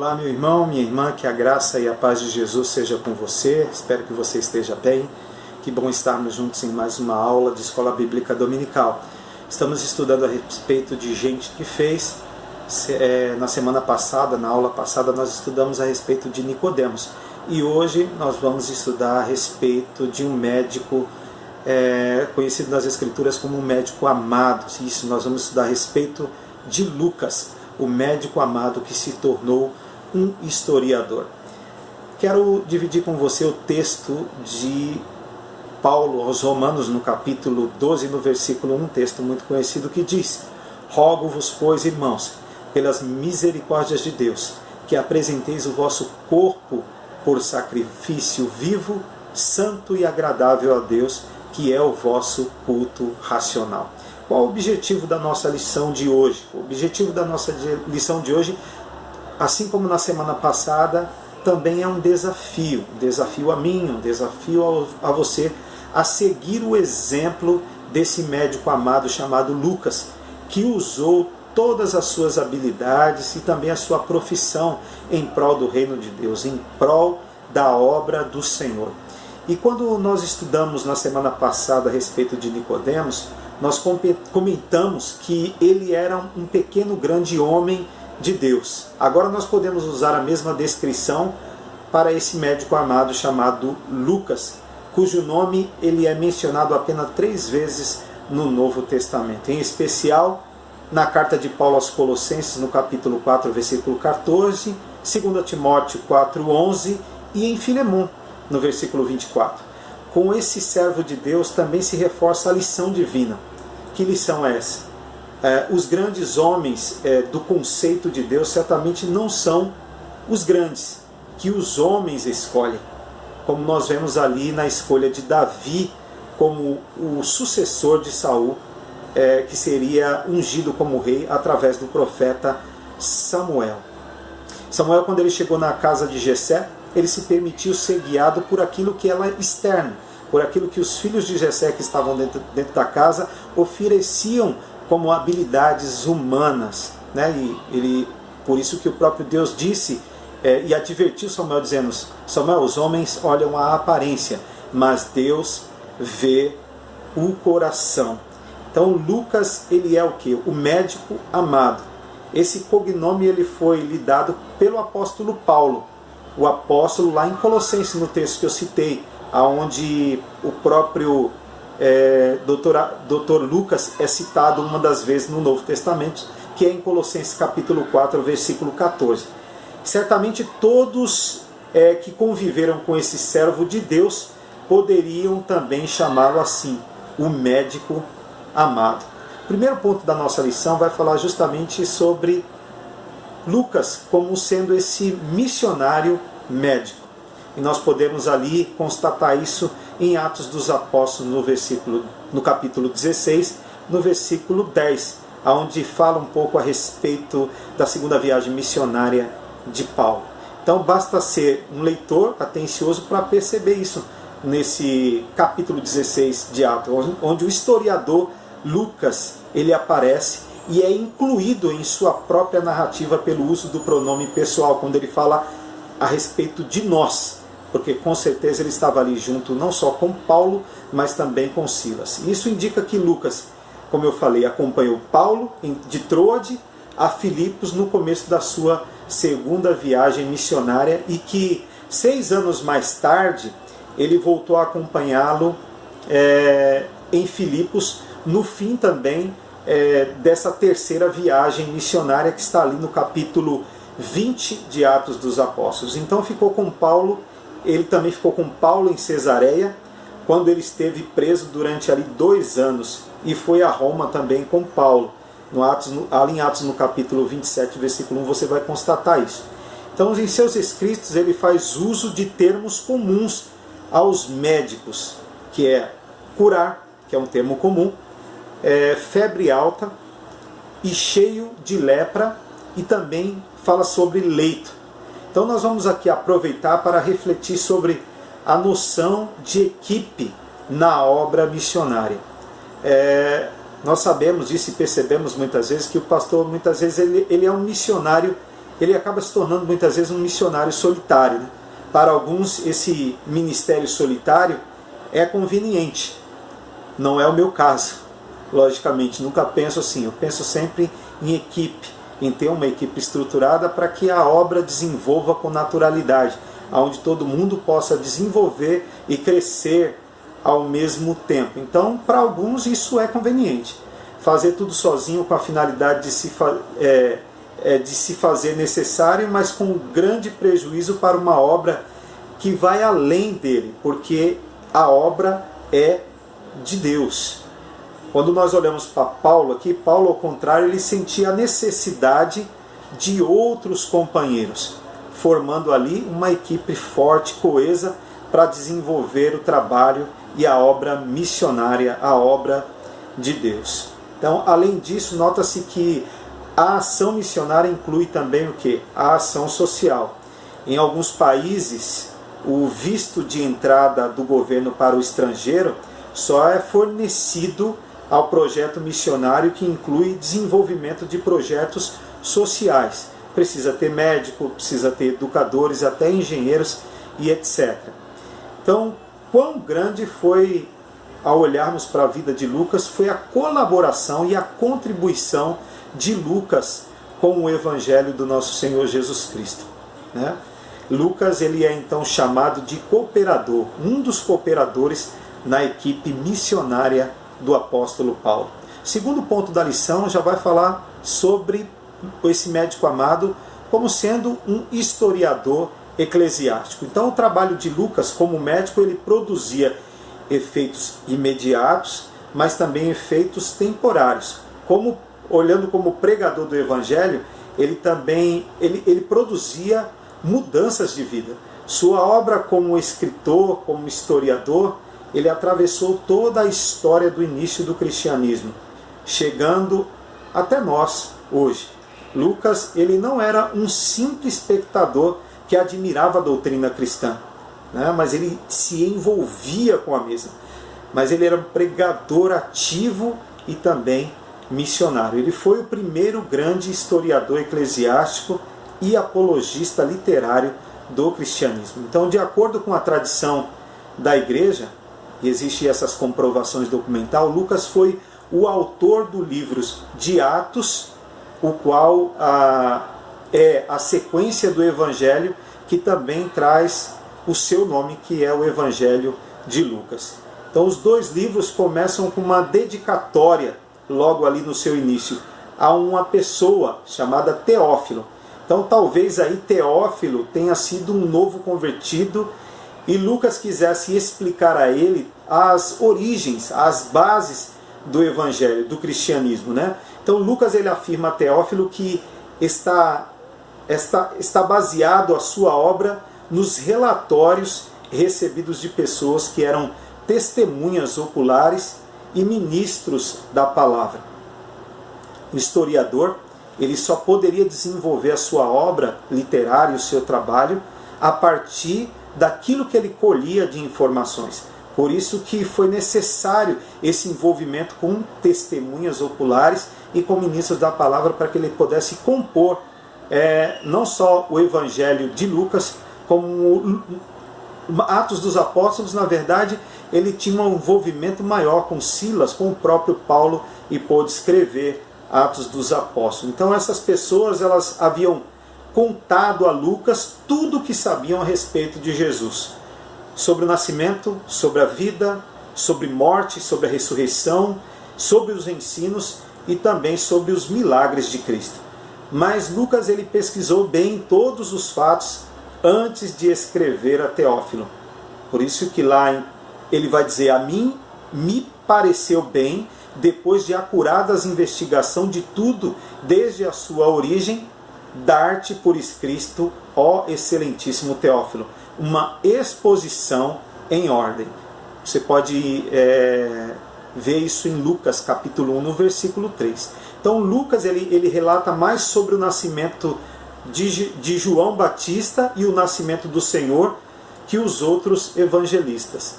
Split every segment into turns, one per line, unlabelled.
Olá, meu irmão, minha irmã, que a graça e a paz de Jesus seja com você. Espero que você esteja bem. Que bom estarmos juntos em mais uma aula de Escola Bíblica Dominical. Estamos estudando a respeito de gente que fez. Na semana passada, na aula passada, nós estudamos a respeito de Nicodemos. E hoje nós vamos estudar a respeito de um médico conhecido nas Escrituras como um médico amado. Isso, nós vamos estudar a respeito de Lucas, o médico amado que se tornou um historiador. Quero dividir com você o texto de Paulo aos Romanos, no capítulo 12, no versículo 1, um texto muito conhecido que diz: Rogo-vos, pois, irmãos, pelas misericórdias de Deus, que apresenteis o vosso corpo por sacrifício vivo, santo e agradável a Deus, que é o vosso culto racional. Qual o objetivo da nossa lição de hoje? O objetivo da nossa lição de hoje, assim como na semana passada, também é um desafio a mim, um desafio a você, a seguir o exemplo desse médico amado chamado Lucas, que usou todas as suas habilidades e também a sua profissão em prol do reino de Deus, em prol da obra do Senhor. E quando nós estudamos na semana passada a respeito de Nicodemos, nós comentamos que ele era um pequeno grande homem de Deus. Agora nós podemos usar a mesma descrição para esse médico amado chamado Lucas, cujo nome ele é mencionado apenas 3 vezes no Novo Testamento. Em especial na carta de Paulo aos Colossenses, no capítulo 4, versículo 14, 2 Timóteo 4:11 e em Filemão, no versículo 24. Com esse servo de Deus também se reforça a lição divina. Que lição é essa? Os grandes homens do conceito de Deus certamente não são os grandes que os homens escolhem, como nós vemos ali na escolha de Davi como o sucessor de Saul, que seria ungido como rei através do profeta Samuel. Samuel, quando ele chegou na casa de Jessé, ele se permitiu ser guiado por aquilo que era externo, por aquilo que os filhos de Jessé que estavam dentro da casa ofereciam como habilidades humanas, né? Por isso que o próprio Deus disse e advertiu Samuel dizendo: Samuel, os homens olham a aparência, mas Deus vê o coração. Então Lucas, ele é o que? O médico amado. Esse cognome ele foi lhe dado pelo apóstolo Paulo, o apóstolo lá em Colossenses, no texto que eu citei, onde o próprio Dr. Lucas é citado uma das vezes no Novo Testamento, que é em Colossenses capítulo 4, versículo 14. Certamente todos que conviveram com esse servo de Deus poderiam também chamá-lo assim, o médico amado. O primeiro ponto da nossa lição vai falar justamente sobre Lucas como sendo esse missionário médico. E nós podemos ali constatar isso em Atos dos Apóstolos, no capítulo 16, no versículo 10, onde fala um pouco a respeito da segunda viagem missionária de Paulo. Então basta ser um leitor atencioso para perceber isso nesse capítulo 16 de Atos, onde o historiador Lucas ele aparece e é incluído em sua própria narrativa pelo uso do pronome pessoal, quando ele fala a respeito de nós, porque com certeza ele estava ali junto não só com Paulo, mas também com Silas. Isso indica que Lucas, como eu falei, acompanhou Paulo de Troade a Filipos no começo da sua segunda viagem missionária e que 6 anos mais tarde ele voltou a acompanhá-lo em Filipos, no fim também dessa terceira viagem missionária que está ali no capítulo 20 de Atos dos Apóstolos. Então ficou com Paulo, ele também ficou com Paulo em Cesareia, quando ele esteve preso durante ali 2 anos, e foi a Roma também com Paulo. Ali em Atos no capítulo 27, versículo 1, você vai constatar isso. Então em seus escritos ele faz uso de termos comuns aos médicos, que é curar, que é um termo comum, febre alta e cheio de lepra, e também fala sobre leito. Então nós vamos aqui aproveitar para refletir sobre a noção de equipe na obra missionária. Nós sabemos disso e percebemos muitas vezes que o pastor, muitas vezes, ele é um missionário ele acaba se tornando muitas vezes um missionário solitário, né? Para alguns, esse ministério solitário é conveniente. Não é o meu caso, logicamente. Nunca penso assim. Eu penso sempre em equipe, em ter uma equipe estruturada para que a obra desenvolva com naturalidade, onde todo mundo possa desenvolver e crescer ao mesmo tempo. Então, para alguns, isso é conveniente. Fazer tudo sozinho com a finalidade de se fazer necessário, mas com grande prejuízo para uma obra que vai além dele, porque a obra é de Deus. Quando nós olhamos para Paulo aqui, Paulo, ao contrário, ele sentia a necessidade de outros companheiros, formando ali uma equipe forte, coesa, para desenvolver o trabalho e a obra missionária, a obra de Deus. Então, além disso, nota-se que a ação missionária inclui também o quê? A ação social. Em alguns países, o visto de entrada do governo para o estrangeiro só é fornecido ao projeto missionário, que inclui desenvolvimento de projetos sociais. Precisa ter médico, precisa ter educadores, até engenheiros e etc. Então, quão grande foi, ao olharmos para a vida de Lucas, foi a colaboração e a contribuição de Lucas com o Evangelho do nosso Senhor Jesus Cristo, né? Lucas, ele é então chamado de cooperador, um dos cooperadores na equipe missionária do apóstolo Paulo. Segundo ponto da lição, já vai falar sobre esse médico amado como sendo um historiador eclesiástico. Então, o trabalho de Lucas como médico, ele produzia efeitos imediatos, mas também efeitos temporários. Olhando como pregador do Evangelho, ele também ele produzia mudanças de vida. Sua obra como escritor, como historiador, ele atravessou toda a história do início do cristianismo, chegando até nós hoje. Lucas, ele não era um simples espectador que admirava a doutrina cristã, né? Mas ele se envolvia com a mesma. Mas ele era um pregador ativo e também missionário. Ele foi o primeiro grande historiador eclesiástico e apologista literário do cristianismo. Então, de acordo com a tradição da igreja, e existem essas comprovações documentais, Lucas foi o autor do livro de Atos, o qual é a sequência do Evangelho, que também traz o seu nome, que é o Evangelho de Lucas. Então, os dois livros começam com uma dedicatória, logo ali no seu início, a uma pessoa chamada Teófilo. Então, talvez aí Teófilo tenha sido um novo convertido e Lucas quisesse explicar a ele as origens, as bases do Evangelho, do cristianismo, né? Então, Lucas, ele afirma a Teófilo que está baseado a sua obra nos relatórios recebidos de pessoas que eram testemunhas oculares e ministros da palavra. O historiador, ele só poderia desenvolver a sua obra literária, o seu trabalho, a partir daquilo que ele colhia de informações. Por isso que foi necessário esse envolvimento com testemunhas oculares e com ministros da palavra, para que ele pudesse compor não só o Evangelho de Lucas, como Atos dos Apóstolos. Na verdade, ele tinha um envolvimento maior com Silas, com o próprio Paulo, e pôde escrever Atos dos Apóstolos. Então, essas pessoas, elas haviam contado a Lucas tudo o que sabiam a respeito de Jesus, sobre o nascimento, sobre a vida, sobre morte, sobre a ressurreição, sobre os ensinos e também sobre os milagres de Cristo. Mas Lucas, ele pesquisou bem todos os fatos antes de escrever a Teófilo. Por isso que lá ele vai dizer: a mim me pareceu bem, depois de acuradas investigação de tudo, desde a sua origem, dar-te por escrito, ó excelentíssimo Teófilo, uma exposição em ordem. Você pode ver isso em Lucas capítulo 1, no versículo 3. Então Lucas, ele relata mais sobre o nascimento de João Batista e o nascimento do Senhor que os outros evangelistas.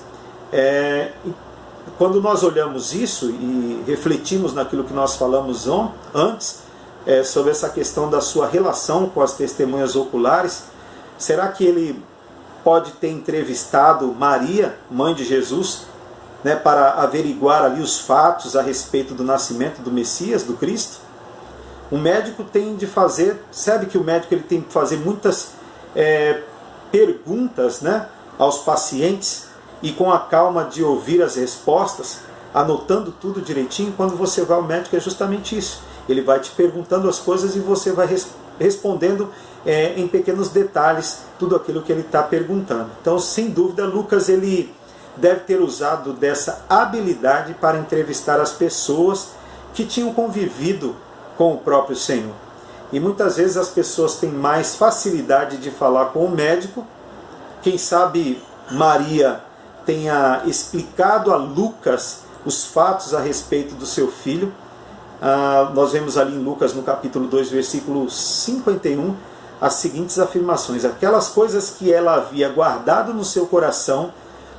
Quando nós olhamos isso e refletimos naquilo que nós falamos antes, sobre essa questão da sua relação com as testemunhas oculares. Será que ele pode ter entrevistado Maria, mãe de Jesus, né, para averiguar ali os fatos a respeito do nascimento do Messias, do Cristo? O médico tem de fazer, sabe que o médico ele tem que fazer muitas perguntas, né, aos pacientes, e com a calma de ouvir as respostas, anotando tudo direitinho. Quando você vai ao médico é justamente isso. Ele vai te perguntando as coisas e você vai respondendo em pequenos detalhes tudo aquilo que ele está perguntando. Então, sem dúvida, Lucas ele deve ter usado dessa habilidade para entrevistar as pessoas que tinham convivido com o próprio Senhor. E muitas vezes as pessoas têm mais facilidade de falar com o médico. Quem sabe Maria tenha explicado a Lucas os fatos a respeito do seu filho. Nós vemos ali em Lucas, no capítulo 2, versículo 51, as seguintes afirmações: aquelas coisas que ela havia guardado no seu coração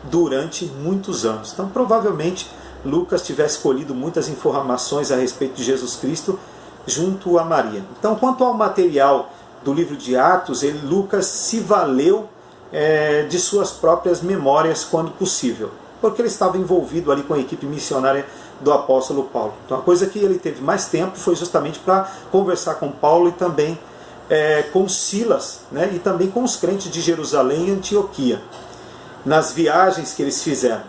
durante muitos anos. Então, provavelmente, Lucas tivesse colhido muitas informações a respeito de Jesus Cristo junto a Maria. Então, quanto ao material do livro de Atos, Lucas se valeu de suas próprias memórias quando possível, porque ele estava envolvido ali com a equipe missionária do apóstolo Paulo. Então a coisa que ele teve mais tempo foi justamente para conversar com Paulo e também com Silas, né, e também com os crentes de Jerusalém e Antioquia, nas viagens que eles fizeram.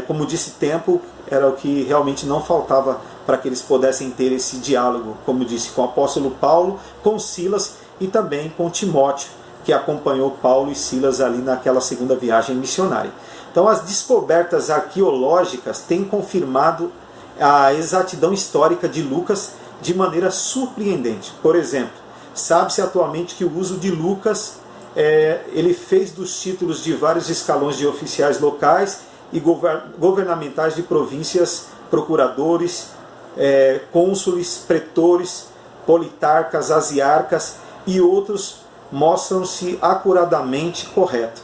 Como disse, tempo era o que realmente não faltava para que eles pudessem ter esse diálogo, como disse, com o apóstolo Paulo, com Silas e também com Timóteo, que acompanhou Paulo e Silas ali naquela segunda viagem missionária. Então as descobertas arqueológicas têm confirmado a exatidão histórica de Lucas de maneira surpreendente. Por exemplo, sabe-se atualmente que o uso de Lucas, ele fez dos títulos de vários escalões de oficiais locais e governamentais de províncias, procuradores, cônsules, pretores, politarcas, asiarcas e outros mostram-se acuradamente corretos.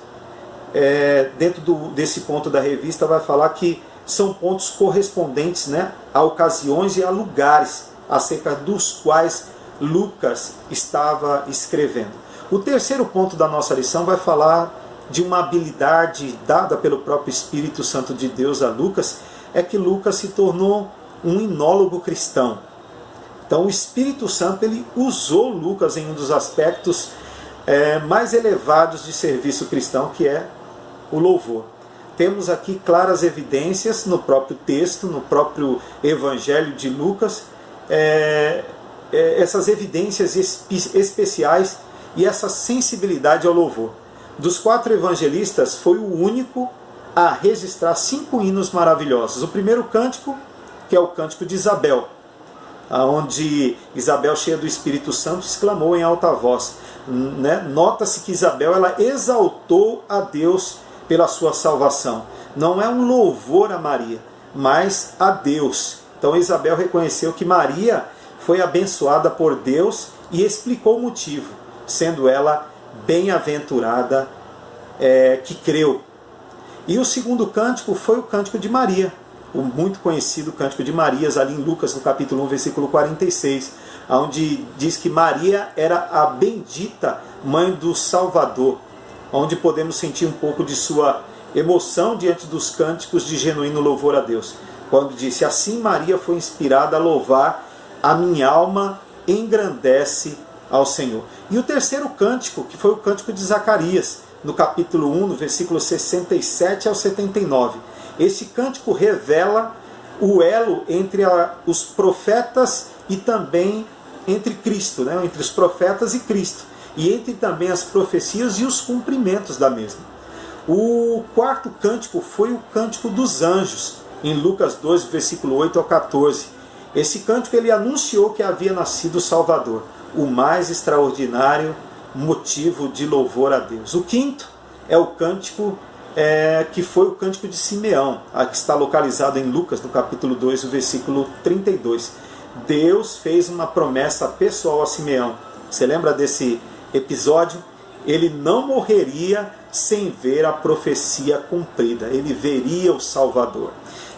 Dentro desse ponto da revista vai falar que são pontos correspondentes, né, a ocasiões e a lugares acerca dos quais Lucas estava escrevendo. O terceiro ponto da nossa lição vai falar de uma habilidade dada pelo próprio Espírito Santo de Deus a Lucas, é que Lucas se tornou um enólogo cristão. Então o Espírito Santo ele usou Lucas em um dos aspectos mais elevados de serviço cristão, que é o louvor. Temos aqui claras evidências no próprio texto, no próprio Evangelho de Lucas, essas evidências especiais e essa sensibilidade ao louvor. Dos 4 evangelistas, foi o único a registrar 5 hinos maravilhosos. O primeiro cântico, que é o cântico de Isabel, onde Isabel, cheia do Espírito Santo, exclamou em alta voz. Nota-se que Isabel ela exaltou a Deus pela sua salvação. Não é um louvor a Maria, mas a Deus. Então Isabel reconheceu que Maria foi abençoada por Deus e explicou o motivo, sendo ela bem-aventurada que creu. E o segundo cântico foi o cântico de Maria, o muito conhecido cântico de Marias, ali em Lucas, no capítulo 1, versículo 46, onde diz que Maria era a bendita mãe do Salvador, onde podemos sentir um pouco de sua emoção diante dos cânticos de genuíno louvor a Deus, quando disse: assim Maria foi inspirada a louvar, a minha alma engrandece ao Senhor. E o terceiro cântico, que foi o cântico de Zacarias, no capítulo 1, no versículo 67 ao 79. Esse cântico revela o elo entre os profetas e também entre Cristo, né? Entre os profetas e Cristo, e entre também as profecias e os cumprimentos da mesma. O quarto cântico foi o cântico dos anjos, em Lucas 2, versículo 8 ao 14. Esse cântico ele anunciou que havia nascido o Salvador, o mais extraordinário motivo de louvor a Deus. O quinto é o cântico que foi o cântico de Simeão, que está localizado em Lucas, no capítulo 2, o versículo 32. Deus fez uma promessa pessoal a Simeão. Você lembra desse episódio? Ele não morreria sem ver a profecia cumprida. Ele veria o Salvador.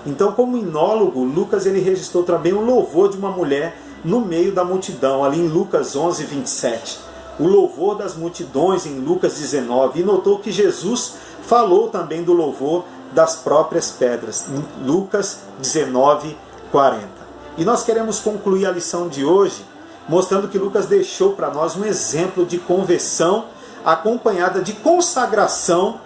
Então, como enólogo, Lucas ele registrou também o louvor de uma mulher no meio da multidão, ali em Lucas 11, 27. O louvor das multidões em Lucas 19. E notou que Jesus falou também do louvor das próprias pedras, em Lucas 19, 40. E nós queremos concluir a lição de hoje mostrando que Lucas deixou para nós um exemplo de conversão acompanhada de consagração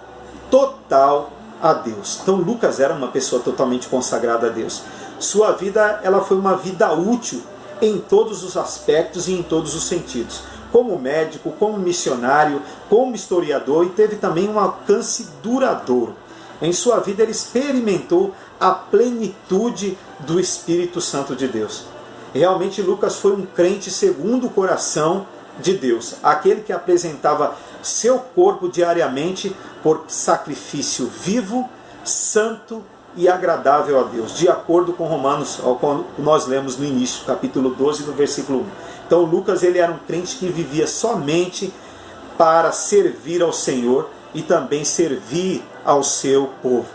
total a Deus. Então Lucas era uma pessoa totalmente consagrada a Deus. Sua vida, ela foi uma vida útil em todos os aspectos e em todos os sentidos. Como médico, como missionário, como historiador, e teve também um alcance duradouro. Em sua vida ele experimentou a plenitude do Espírito Santo de Deus. Realmente Lucas foi um crente segundo o coração de Deus, aquele que apresentava seu corpo diariamente por sacrifício vivo, santo e agradável a Deus, de acordo com Romanos, ao qual nós lemos no início, capítulo 12, no versículo 1. Então Lucas, ele era um crente que vivia somente para servir ao Senhor e também servir ao seu povo.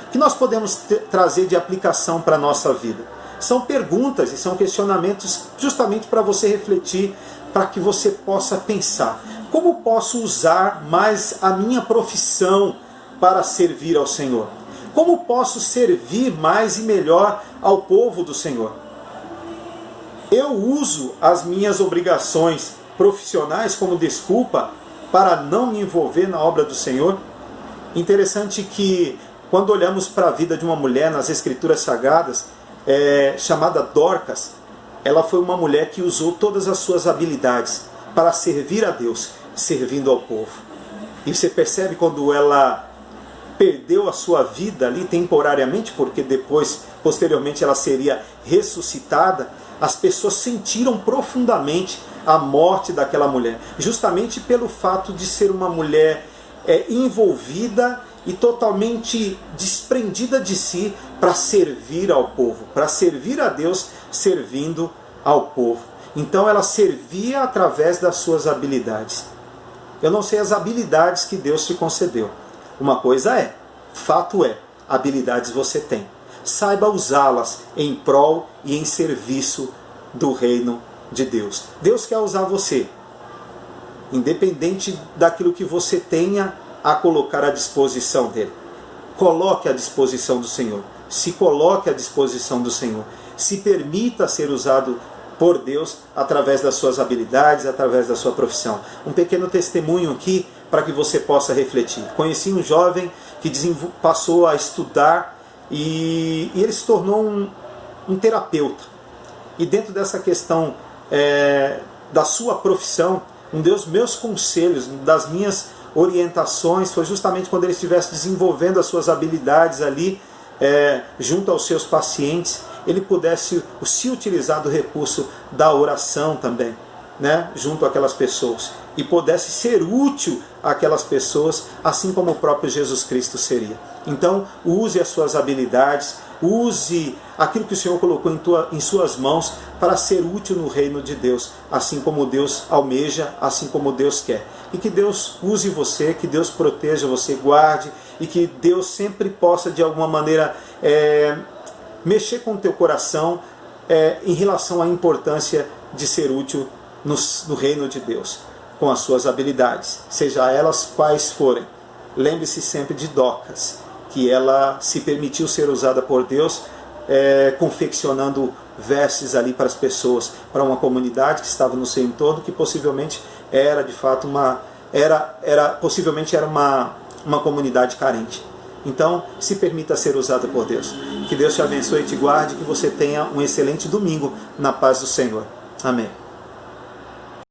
O que nós podemos trazer de aplicação para a nossa vida? São perguntas e são questionamentos justamente para você refletir, para que você possa pensar: como posso usar mais a minha profissão para servir ao Senhor? Como posso servir mais e melhor ao povo do Senhor? Eu uso as minhas obrigações profissionais como desculpa para não me envolver na obra do Senhor? Interessante que quando olhamos para a vida de uma mulher nas Escrituras Sagradas, chamada Dorcas, ela foi uma mulher que usou todas as suas habilidades para servir a Deus, servindo ao povo. E você percebe quando ela perdeu a sua vida ali temporariamente, porque posteriormente ela seria ressuscitada, as pessoas sentiram profundamente a morte daquela mulher, justamente pelo fato de ser uma mulher envolvida e totalmente desprendida de si para servir ao povo, para servir a Deus, servindo ao povo. Então ela servia através das suas habilidades. Eu não sei as habilidades que Deus te concedeu. Uma coisa fato habilidades você tem. Saiba usá-las em prol e em serviço do reino de Deus. Deus quer usar você, independente daquilo que você tenha a colocar à disposição dele. Coloque à disposição do Senhor. Se coloque à disposição do Senhor. Se permita ser usado por Deus através das suas habilidades, através da sua profissão. Um pequeno testemunho aqui para que você possa refletir. Conheci um jovem que passou a estudar e ele se tornou um terapeuta. E dentro dessa questão da sua profissão, um dos meus conselhos, das minhas orientações, foi justamente quando ele estivesse desenvolvendo as suas habilidades ali, junto aos seus pacientes, ele pudesse se utilizar do recurso da oração também, né, junto àquelas pessoas, e pudesse ser útil àquelas pessoas, assim como o próprio Jesus Cristo seria. Então, use as suas habilidades, use aquilo que o Senhor colocou em suas mãos para ser útil no reino de Deus, assim como Deus almeja, assim como Deus quer. E que Deus use você, que Deus proteja você, guarde, e que Deus sempre possa, de alguma maneira, mexer com o teu coração em relação à importância de ser útil no reino de Deus, com as suas habilidades, seja elas quais forem. Lembre-se sempre de Dorcas, que ela se permitiu ser usada por Deus, confeccionando vestes ali para as pessoas, para uma comunidade que estava no seu entorno, que possivelmente era de fato possivelmente era uma comunidade carente. Então, se permita ser usada por Deus. Que Deus te abençoe e te guarde, que você tenha um excelente domingo na paz do Senhor. Amém.